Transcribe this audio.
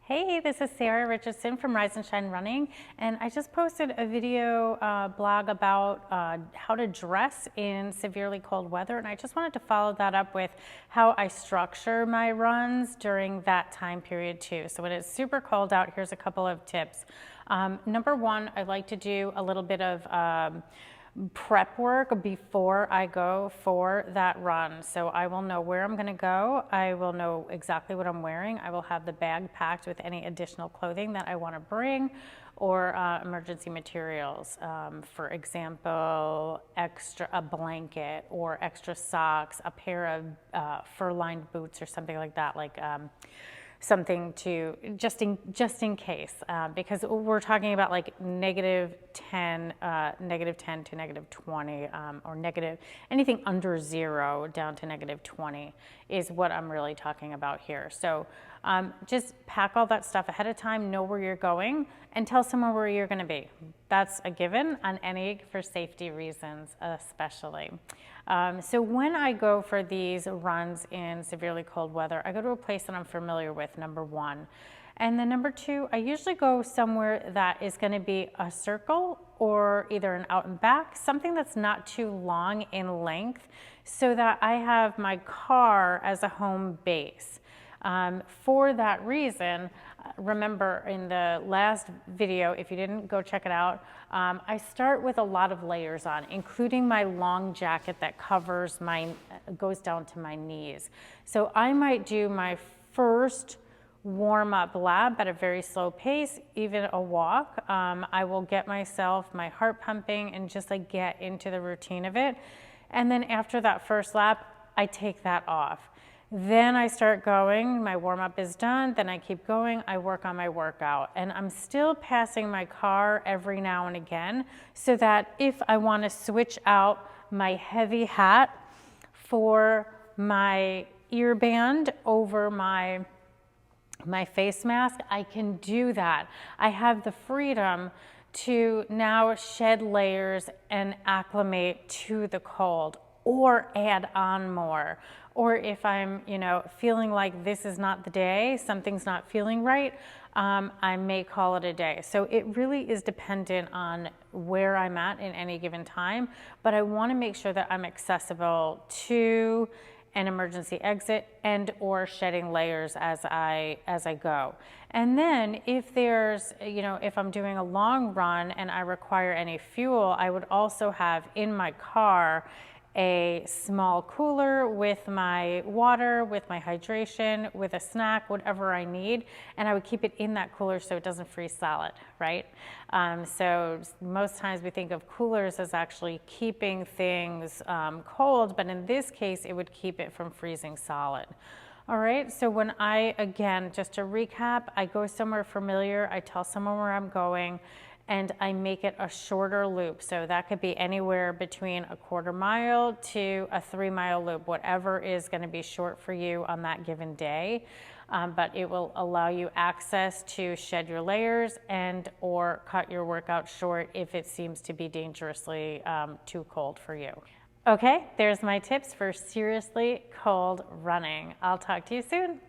Hey, this is Sarah Richardson from Rise and Shine Running, and I just posted a video blog about how to dress in severely cold weather, and I just wanted to follow that up with how I structure my runs during that time period too. So when it's super cold out, here's a couple of tips. Number one, I like to do a little bit of prep work before I go for that run. So I will know where I'm gonna go. I will know exactly what I'm wearing. I will have the bag packed with any additional clothing that I wanna bring or emergency materials. For example, a blanket or extra socks, a pair of fur-lined boots or something like that, something to just in case, because we're talking about like negative 10 to negative 20, or negative anything under 0 down to negative 20 is what I'm really talking about here. So just pack all that stuff ahead of time, know where you're going, and tell someone where you're going to be. That's a given on any, for safety reasons especially. So when I go for these runs in severely cold weather, I go to a place that I'm familiar with, number one. And then number two, I usually go somewhere that is going to be a circle or either an out and back, something that's not too long in length, so that I have my car as a home base. For that reason, remember in the last video, if you didn't go check it out, I start with a lot of layers on, including my long jacket that goes down to my knees. So I might do my first warm-up lap at a very slow pace, even a walk. I will get myself, my heart pumping, and just like get into the routine of it. And then after that first lap, I take that off. Then I start going, my warm-up is done, then I keep going, I work on my workout. And I'm still passing my car every now and again, so that if I want to switch out my heavy hat for my ear band over my face mask, I can do that. I have the freedom to now shed layers and acclimate to the cold, or add on more. Or if I'm, feeling like this is not the day, something's not feeling right, I may call it a day. So it really is dependent on where I'm at in any given time, but I want to make sure that I'm accessible to an emergency exit and or shedding layers as I go. And then if there's, if I'm doing a long run and I require any fuel, I would also have in my car a small cooler with my water, with my hydration, with a snack, whatever I need, and I would keep it in that cooler so it doesn't freeze solid, right? So most times we think of coolers as actually keeping things cold, but in this case, it would keep it from freezing solid. All right, so when again, just to recap, I go somewhere familiar, I tell someone where I'm going, and I make it a shorter loop. So that could be anywhere between a 1/4 mile to a 3-mile loop, whatever is gonna be short for you on that given day. But it will allow you access to shed your layers and or cut your workout short if it seems to be dangerously too cold for you. Okay, there's my tips for seriously cold running. I'll talk to you soon.